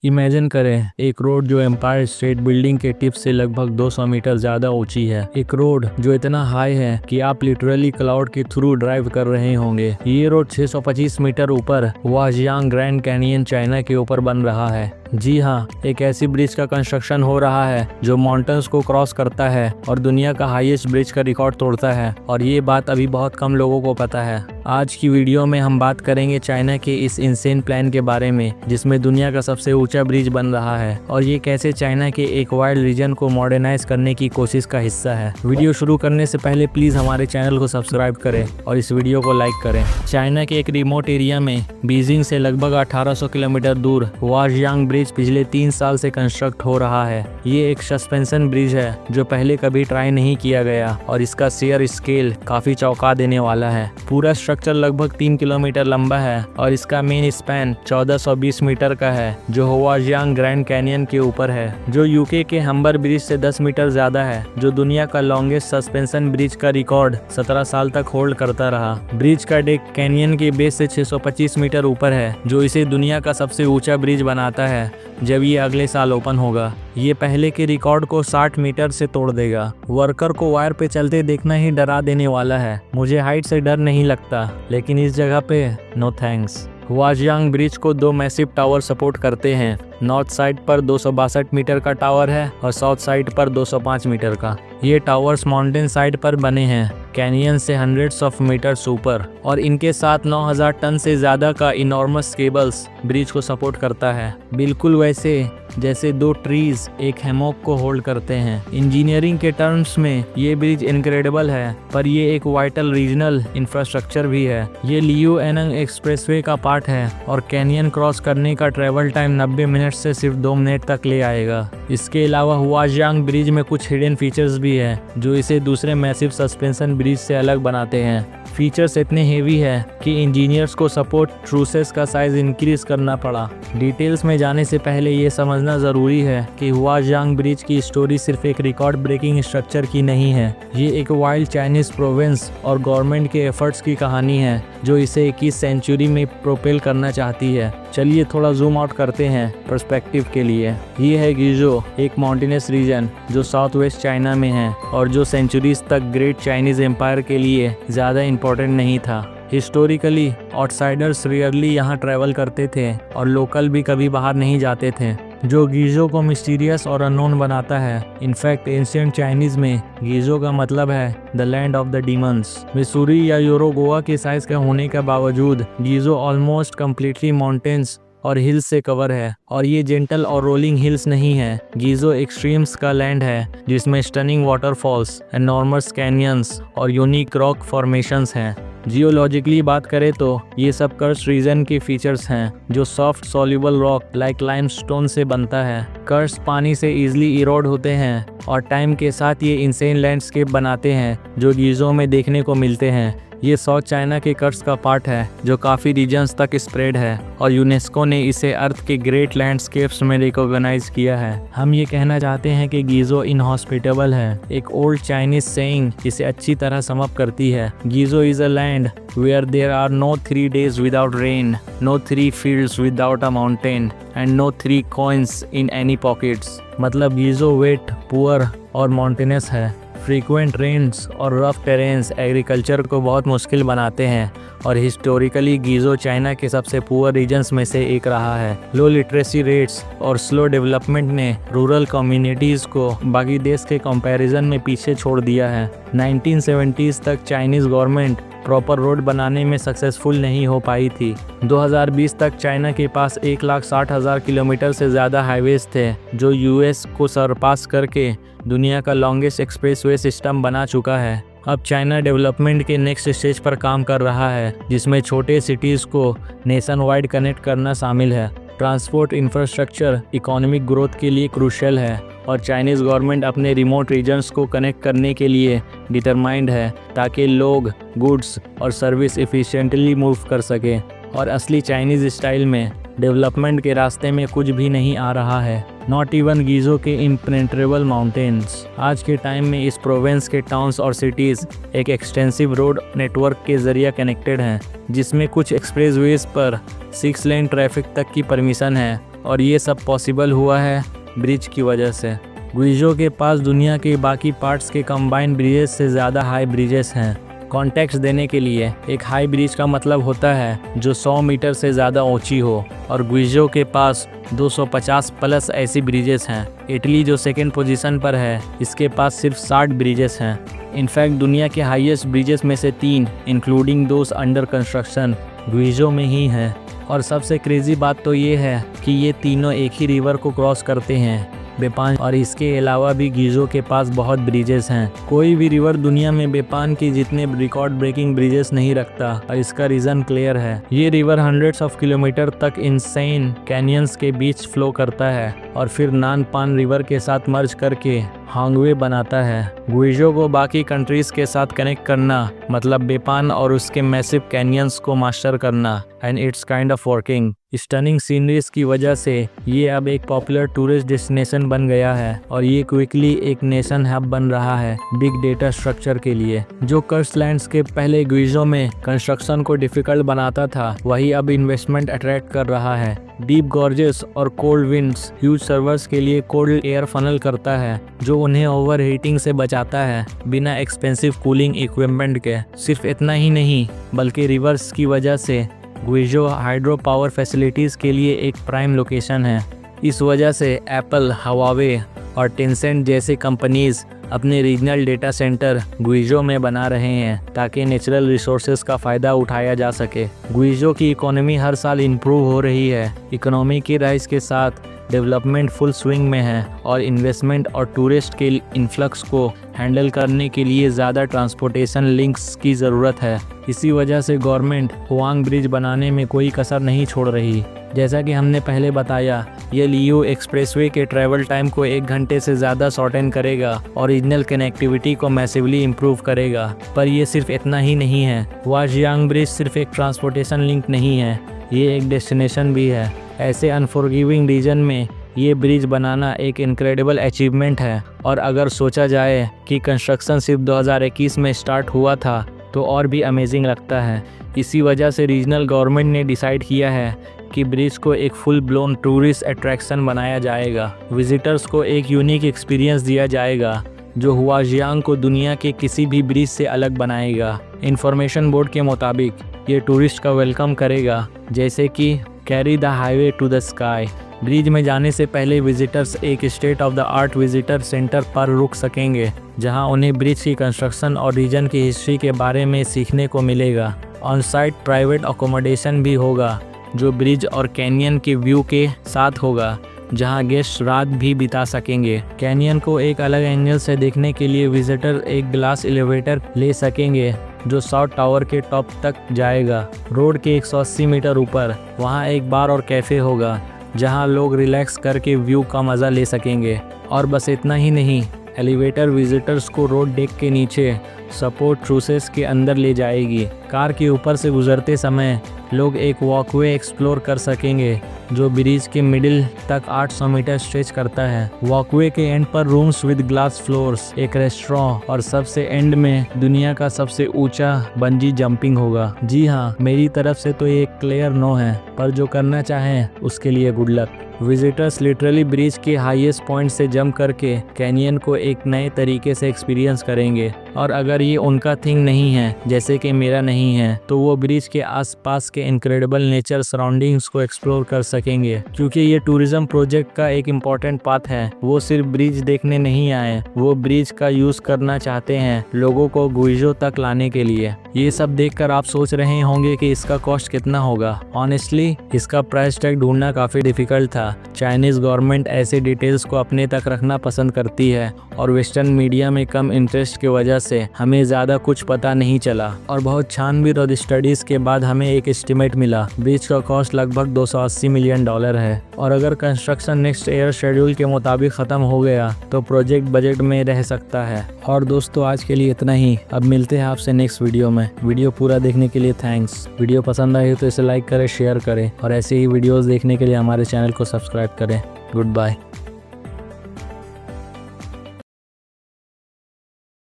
Imagine करें एक road जो एम्पायर स्टेट बिल्डिंग के टिप से लगभग 200 मीटर ज्यादा ऊंची है। एक रोड जो इतना हाई है कि आप लिटरली क्लाउड के थ्रू ड्राइव कर रहे होंगे। ये रोड 625 मीटर ऊपर वाजियांग ग्रैंड कैनियन चाइना के ऊपर बन रहा है। जी हाँ, एक ऐसी ब्रिज का कंस्ट्रक्शन हो रहा है जो माउंटेन्स को क्रॉस करता है और दुनिया का हाईएस्ट ब्रिज का रिकॉर्ड तोड़ता है। और ये बात अभी बहुत कम लोगों को पता है। आज की वीडियो में हम बात करेंगे चाइना के इस इंसेन प्लान के बारे में जिसमें दुनिया का सबसे ऊंचा ब्रिज बन रहा है और ये कैसे चाइना के एक वाइल्ड रीजन को मॉडर्नाइज करने की कोशिश का हिस्सा है। वीडियो शुरू करने से पहले प्लीज हमारे चैनल को सब्सक्राइब करें और इस वीडियो को लाइक करें। चाइना के एक रिमोट एरिया में बीजिंग से लगभग 1800 किलोमीटर दूर वाजियांग ब्रिज पिछले 3 साल से कंस्ट्रक्ट हो रहा है। ये एक सस्पेंशन ब्रिज है जो पहले कभी ट्राई नहीं किया गया और इसका शेयर स्केल काफी चौंका देने वाला है। पूरा स्ट्रक्चर लगभग 3 किलोमीटर लंबा है और इसका मेन स्पैन 1420 मीटर का है जो वाजियांग ग्रैंड कैनियन के ऊपर है, जो यूके के हम्बर ब्रिज से 10 मीटर ज्यादा है, जो दुनिया का लॉन्गेस्ट सस्पेंशन ब्रिज का रिकॉर्ड 17 साल तक होल्ड करता रहा। ब्रिज का डेक कैनियन के बेस से 625 मीटर ऊपर है जो इसे दुनिया का सबसे ऊंचा ब्रिज बनाता है जब ये अगले साल ओपन होगा। ये पहले के रिकॉर्ड को 60 मीटर से तोड़ देगा। वर्कर को वायर पे चलते देखना ही डरा देने वाला है। मुझे हाइट से डर नहीं लगता, लेकिन इस जगह पे नो थैंक्स। वाजियांग ब्रिज को 2 मैसिव टावर सपोर्ट करते हैं। नॉर्थ साइड पर 262 मीटर का टावर है और साउथ साइड पर 205 मीटर का। ये टावर्स माउंटेन साइड पर बने हैं, कैनियन से हंड्रेड्स ऑफ मीटर्स ऊपर, और इनके साथ 9000 टन से ज्यादा का इनॉर्मस केबल्स ब्रिज को सपोर्ट करता है, बिल्कुल वैसे जैसे 2 ट्रीज एक हैमॉक को होल्ड करते हैं। इंजीनियरिंग के टर्म्स में ये ब्रिज इनक्रेडिबल है, पर ये एक वाइटल रीजनल इंफ्रास्ट्रक्चर भी है। ये लियू एनंग एक्सप्रेसवे का पार्ट है और कैनियन क्रॉस करने का ट्रेवल टाइम 90 मिनट से सिर्फ 2 मिनट तक ले आएगा। इसके अलावा वाजियांग ब्रिज में कुछ हिडन फीचर्स भी है जो इसे दूसरे मैसिव सस्पेंशन ब्रिज से अलग बनाते हैं। फीचर्स इतने हेवी है कि इंजीनियर्स को सपोर्ट ट्रूसेस का साइज इंक्रीज करना पड़ा। डिटेल्स में जाने से पहले ये समझना जरूरी है कि वाजियांग ब्रिज की स्टोरी सिर्फ एक रिकॉर्ड ब्रेकिंग स्ट्रक्चर की नहीं है। ये एक वाइल्ड चाइनीज प्रोविंस और गवर्नमेंट के एफर्ट्स की कहानी है जो इसे 21 सेंचुरी में प्रोपेल करना चाहती है। चलिए थोड़ा जूम आउट करते हैं पर्सपेक्टिव के लिए। ये है गिजो, एक माउंटेनस रीजन जो साउथ वेस्ट चाइना में है और जो सेंचुरीज तक ग्रेट चाइनीज एम्पायर के लिए ज़्यादा इम्पोर्टेंट नहीं था। हिस्टोरिकली आउटसाइडर्स रेयरली यहाँ ट्रैवल करते थे और लोकल भी कभी बाहर नहीं जाते थे, जो गिजो को मिस्टीरियस और अननोन बनाता है। इनफैक्ट एंशिएंट चाइनीज में गिजो का मतलब है the land of the demons. Missouri या यूरोगोवा के साइज का होने के बावजूद गिजो ऑलमोस्ट कम्प्लीटली माउंटेन्स और हिल्स से कवर है, और ये जेंटल और रोलिंग हिल्स नहीं है। गिजो एक्सट्रीम्स का लैंड है जिसमें स्टनिंग वाटरफॉल्स, एनॉर्मस कैनियंस और यूनिक रॉक फॉर्मेशंस हैं। जियोलॉजिकली बात करें तो ये सब कर्स्ट रीजन के फीचर्स हैं जो soft soluble rock like limestone से बनता है। कर्स्ट पानी से इजीली इरोड होते हैं और टाइम के साथ ये इंसेन लैंडस्केप बनाते हैं जो गिजो में देखने को मिलते हैं। ये साउथ चाइना के कर्स्ट का पार्ट है जो काफ़ी रीजन्स तक स्प्रेड है और यूनेस्को ने इसे अर्थ के ग्रेट लैंडस्केप्स में रिकॉग्नाइज किया है। हम ये कहना चाहते हैं कि गिजो इनहॉस्पिटेबल है। एक ओल्ड चाइनीज सेइंग इसे अच्छी तरह सम अप करती है। Gizo is a land where there are no 3 days without rain, no 3 fields without a mountain, and no 3 coins in any pockets। मतलब गिजो वेट, पुअर और माउंटेनस है। फ्रीक्वेंट रेन्स और rough terrains agriculture को बहुत मुश्किल बनाते हैं और हिस्टोरिकली गिजो चाइना के सबसे पुअर रीजन्स में से एक रहा है। लो लिटरेसी रेट्स और स्लो डेवलपमेंट ने रूरल कम्युनिटीज़ को बाकी देश के कंपैरिजन में पीछे छोड़ दिया है। 1970s तक चाइनीज़ गवर्नमेंट प्रॉपर रोड बनाने में सक्सेसफुल नहीं हो पाई थी। 2020 तक चाइना के पास 1,60,000 किलोमीटर से ज़्यादा हाईवेज थे जो यूएस को सरपास करके दुनिया का लॉन्गेस्ट एक्सप्रेसवे सिस्टम बना चुका है। अब चाइना डेवलपमेंट के नेक्स्ट स्टेज पर काम कर रहा है जिसमें छोटे सिटीज़ को नेशन वाइड कनेक्ट करना शामिल है। ट्रांसपोर्ट इंफ्रास्ट्रक्चर इकोनॉमिक ग्रोथ के लिए क्रूशियल है और चाइनीज़ गवर्नमेंट अपने रिमोट रीजन्स को कनेक्ट करने के लिए डिटरमाइंड है ताकि लोग, गुड्स और सर्विस एफिशिएंटली मूव कर सकें। और असली चाइनीज़ स्टाइल में डेवलपमेंट के रास्ते में कुछ भी नहीं आ रहा है, नॉट इवन गिजो के इम्पेनेट्रेबल माउंटेन्स। आज के टाइम में इस प्रोविंस के टाउन्स और सिटीज़ एक एक्सटेंसिव रोड नेटवर्क के जरिए कनेक्टेड हैं जिसमें कुछ एक्सप्रेसवेज पर 6 लेन ट्रैफिक तक की परमिशन है और ये सब पॉसिबल हुआ है ब्रिज की वजह से। गुइजो के पास दुनिया के बाकी पार्ट्स के कंबाइंड ब्रिजेस से ज़्यादा हाई ब्रिजेस हैं। कॉन्टेक्स्ट देने के लिए, एक हाई ब्रिज का मतलब होता है जो 100 मीटर से ज़्यादा ऊंची हो, और गुइजो के पास 250 प्लस ऐसी ब्रिजेस हैं। इटली जो सेकेंड पोजीशन पर है, इसके पास सिर्फ 60 ब्रिजेस हैं। इनफैक्ट दुनिया के हाईएस्ट ब्रिजेस में से 3 इंक्लूडिंग दोस अंडर कंस्ट्रक्शन गुइजो में ही हैं। और सबसे क्रेजी बात तो ये है कि ये तीनों एक ही रिवर को क्रॉस करते हैं, बेपान, और इसके अलावा भी गुइजो के पास बहुत ब्रिजेस हैं। कोई भी रिवर दुनिया में बेपान के जितने रिकॉर्ड ब्रेकिंग ब्रिजेस नहीं रखता, और इसका रीज़न क्लियर है। ये रिवर हंड्रेड्स ऑफ किलोमीटर तक इनसेन कैनियंस के बीच फ्लो करता है और फिर नानपान रिवर के साथ मर्ज करके हांगवे बनाता है। गुइजो को बाकी कंट्रीज के साथ कनेक्ट करना मतलब बेपान और उसके मैसिव कैनियंस को मास्टर करना, and it's kind of working. Stunning sceneries की वजह से ये अब एक पॉपुलर टूरिस्ट डेस्टिनेशन बन गया है, और ये क्विकली एक नेशन हब बन रहा है बिग डेटा स्ट्रक्चर के लिए। जो कर्स्ट लैंडस्केप पहले गुइजो में कंस्ट्रक्शन को डिफिकल्ट बनाता था, वही अब इन्वेस्टमेंट अट्रैक्ट कर रहा है। डीप गॉर्जेस और कोल्ड विंड्स ह्यूज सर्वर्स के लिए कोल्ड एयर फनल करता है, जो उन्हें ओवर हीटिंग से बचाता है बिना एक्सपेंसिव कूलिंग इक्विपमेंट के। सिर्फ इतना ही नहीं, बल्कि रिवर्स की वजह से गुइजो हाइड्रो पावर फैसिलिटीज़ के लिए एक प्राइम लोकेशन है। इस वजह से एप्पल, हवावे और टेंसेंट जैसे कंपनीज अपने रीजनल डेटा सेंटर गुइजो में बना रहे हैं, ताकि नेचुरल रिसोर्सेज का फ़ायदा उठाया जा सके। गुइजो की इकोनॉमी हर साल इम्प्रूव हो रही है। इकोनॉमी की राइज के साथ डेवलपमेंट फुल स्विंग में है, और इन्वेस्टमेंट और टूरिस्ट के इन्फ्लक्स को हैंडल करने के लिए ज़्यादा ट्रांसपोर्टेशन लिंक्स की ज़रूरत है। इसी वजह से गवर्नमेंट हुआंग ब्रिज बनाने में कोई कसर नहीं छोड़ रही। जैसा कि हमने पहले बताया, ये लियू एक्सप्रेसवे के ट्रैवल टाइम को 1 घंटे से ज़्यादा शॉर्टन करेगा और रीजनल कनेक्टिविटी को मैसिवली इम्प्रूव करेगा। पर ये सिर्फ इतना ही नहीं है। हुआजियांग ब्रिज सिर्फ एक ट्रांसपोर्टेशन लिंक नहीं है, ये एक डेस्टिनेशन भी है। ऐसे अनफॉरगिविंग रीजन में ये ब्रिज बनाना एक इनक्रेडिबल अचीवमेंट है, और अगर सोचा जाए कि कंस्ट्रक्शन सिर्फ 2021 में स्टार्ट हुआ था तो और भी अमेजिंग लगता है। इसी वजह से रीजनल गवर्नमेंट ने डिसाइड किया है कि ब्रिज को एक फुल ब्लोन टूरिस्ट अट्रैक्शन बनाया जाएगा। विजिटर्स को एक यूनिक एक्सपीरियंस दिया जाएगा जो हुआजियांग को दुनिया के किसी भी ब्रिज से अलग बनाएगा। इंफॉर्मेशन बोर्ड के मुताबिक ये टूरिस्ट का वेलकम करेगा, जैसे कि carry the highway to the sky. Bridge में जाने से पहले विजिटर्स एक state of the art visitor centre पर रुक सकेंगे, जहां उन्हें ब्रिज की कंस्ट्रक्शन और रीजन की हिस्ट्री के बारे में सीखने को मिलेगा। ऑन साइट प्राइवेट अकोमोडेशन भी होगा, जो ब्रिज और कैनियन के व्यू के साथ होगा, जहां गेस्ट रात भी बिता सकेंगे। कैनियन को एक अलग एंगल से देखने के लिए विजिटर एक ग्लास एलिवेटर ले सकेंगे, जो साउथ टावर के टॉप तक जाएगा। रोड के 180 मीटर ऊपर वहां एक बार और कैफ़े होगा, जहां लोग रिलैक्स करके व्यू का मज़ा ले सकेंगे। और बस इतना ही नहीं, एलिवेटर विजिटर्स को रोड डेक के नीचे सपोर्ट ट्रूसेस के अंदर ले जाएगी। कार के ऊपर से गुजरते समय लोग एक वॉकवे एक्सप्लोर कर सकेंगे, जो ब्रिज के मिडिल तक 800 मीटर स्ट्रेच करता है। वॉकवे के एंड पर रूम्स विद ग्लास फ्लोर्स, एक रेस्टोरेंट, और सबसे एंड में दुनिया का सबसे ऊंचा बंजी जंपिंग होगा। जी हाँ, मेरी तरफ से तो ये एक क्लियर नो है, पर जो करना चाहें उसके लिए good luck. Visitors literally bridge के हाईएस्ट पॉइंट से जंप करके कैनियन को एक नए तरीके से एक्सपीरियंस करेंगे। और अगर ये उनका थिंग नहीं है, जैसे कि मेरा नहीं है, तो वो ब्रिज के आसपास के इनक्रेडिबल नेचर सराउंडिंग्स को एक्सप्लोर कर सकेंगे। क्योंकि ये टूरिज्म प्रोजेक्ट का एक इम्पॉर्टेंट पार्ट है। वो सिर्फ ब्रिज देखने नहीं आए, वो ब्रिज का यूज करना चाहते हैं लोगों को गुइजो तक लाने के लिए। ये सब देखकर आप सोच रहे होंगे कि इसका कॉस्ट कितना होगा। ऑनेस्टली इसका प्राइस टैग ढूंढना काफी डिफिकल्ट था। चाइनीज गवर्नमेंट ऐसे डिटेल्स को अपने तक रखना पसंद करती है, और वेस्टर्न मीडिया में कम इंटरेस्ट की वजह से हमें ज़्यादा कुछ पता नहीं चला। और बहुत छानबीन और स्टडीज़ के बाद हमें एक एस्टिमेट मिला। ब्रिज का कॉस्ट लगभग $280 मिलियन है, और अगर कंस्ट्रक्शन नेक्स्ट ईयर शेड्यूल के मुताबिक ख़त्म हो गया तो प्रोजेक्ट बजट में रह सकता है। और दोस्तों, आज के लिए इतना ही। अब मिलते हैं आपसे नेक्स्ट वीडियो में। वीडियो पूरा देखने के लिए थैंक्स। वीडियो पसंद आई तो इसे लाइक करें, शेयर करें, और ऐसे ही वीडियोज़ देखने के लिए हमारे चैनल को सब्सक्राइब करें। Good bye.